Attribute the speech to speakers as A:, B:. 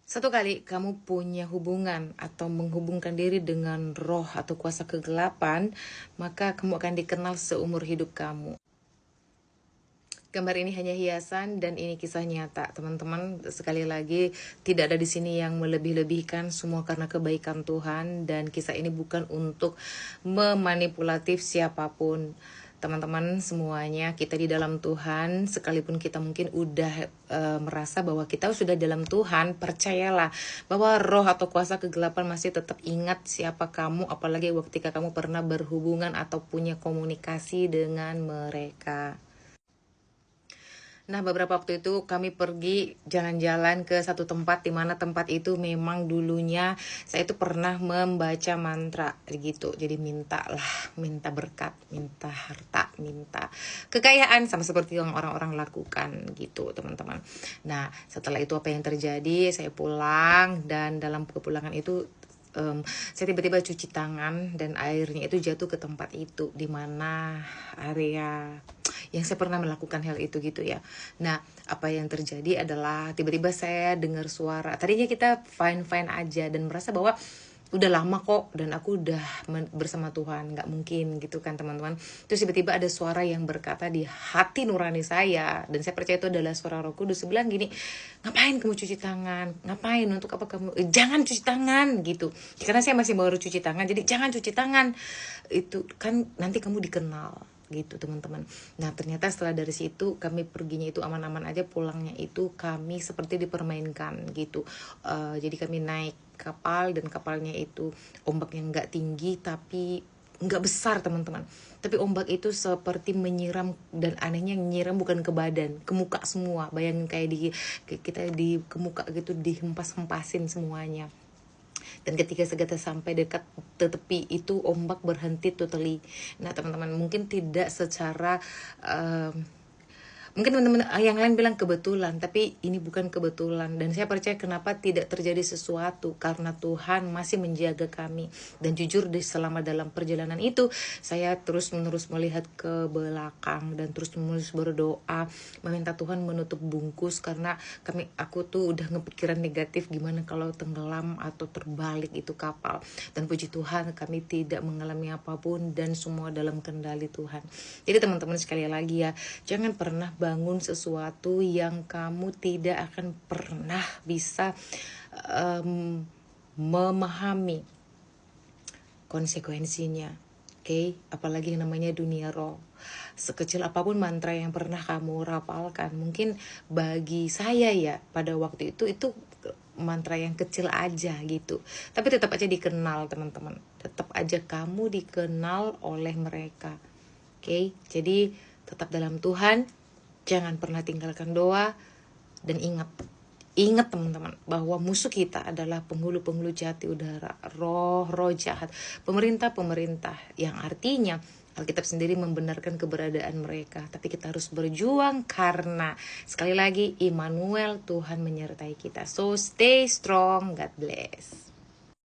A: Satu kali kamu punya hubungan atau menghubungkan diri dengan roh atau kuasa kegelapan, maka kamu akan dikenal seumur hidup kamu. Gambar ini hanya hiasan dan ini kisah nyata, teman-teman. Sekali lagi, tidak ada di sini yang melebih-lebihkan, semua karena kebaikan Tuhan, dan kisah ini bukan untuk memanipulatif siapapun. Teman-teman semuanya, kita di dalam Tuhan, sekalipun kita mungkin udah merasa bahwa kita sudah dalam Tuhan, percayalah bahwa roh atau kuasa kegelapan masih tetap ingat siapa kamu, apalagi ketika kamu pernah berhubungan atau punya komunikasi dengan mereka. Nah, beberapa waktu itu kami pergi jalan-jalan ke satu tempat, di mana tempat itu memang dulunya saya itu pernah membaca mantra gitu. Jadi minta berkat, minta harta, minta kekayaan, sama seperti yang orang-orang lakukan gitu, teman-teman. Nah, setelah itu apa yang terjadi? Saya pulang, dan dalam kepulangan itu saya tiba-tiba cuci tangan dan airnya itu jatuh ke tempat itu, di mana area yang saya pernah melakukan hal itu gitu ya. Nah, apa yang terjadi adalah tiba-tiba saya dengar suara. Tadinya kita fine-fine aja dan merasa bahwa udah lama kok dan aku udah bersama Tuhan, nggak mungkin gitu kan teman-teman. Terus tiba-tiba ada suara yang berkata di hati nurani saya, dan saya percaya itu adalah suara Roh Kudus, bilang gini, ngapain kamu cuci tangan, ngapain, untuk apa kamu, jangan cuci tangan gitu. Karena saya masih baru cuci tangan, jadi jangan cuci tangan, itu kan nanti kamu dikenal gitu teman-teman. Nah, ternyata setelah dari situ kami perginya itu aman-aman aja, pulangnya itu kami seperti dipermainkan gitu. Jadi kami naik kapal, dan kapalnya itu ombaknya nggak tinggi tapi nggak besar teman-teman, tapi ombak itu seperti menyiram, dan anehnya nyiram bukan ke badan, ke muka semua. Bayangin kayak kita di ke muka gitu, dihempas-hempasin semuanya. Dan ketika segera sampai dekat tepi itu, ombak berhenti totally. Nah teman-teman, mungkin tidak secara mungkin teman-teman yang lain bilang kebetulan, tapi ini bukan kebetulan. Dan saya percaya kenapa tidak terjadi sesuatu, karena Tuhan masih menjaga kami. Dan jujur selama dalam perjalanan itu, saya terus-menerus melihat ke belakang dan terus-menerus berdoa, meminta Tuhan menutup bungkus, karena aku tuh udah ngepikiran negatif, gimana kalau tenggelam atau terbalik itu kapal. Dan puji Tuhan kami tidak mengalami apapun, dan semua dalam kendali Tuhan. Jadi teman-teman, sekali lagi ya, jangan pernah bangun sesuatu yang kamu tidak akan pernah bisa memahami konsekuensinya. Oke, apalagi yang namanya dunia roh. Sekecil apapun mantra yang pernah kamu rapalkan, mungkin bagi saya ya pada waktu itu mantra yang kecil aja gitu, tapi tetap aja dikenal teman-teman, tetap aja kamu dikenal oleh mereka. Oke, jadi tetap dalam Tuhan, jangan pernah tinggalkan doa, dan ingat teman-teman, bahwa musuh kita adalah penghulu-penghulu jati udara, roh-roh jahat, pemerintah-pemerintah, yang artinya Alkitab sendiri membenarkan keberadaan mereka. Tapi kita harus berjuang, karena sekali lagi Immanuel, Tuhan menyertai kita. So stay strong, God bless.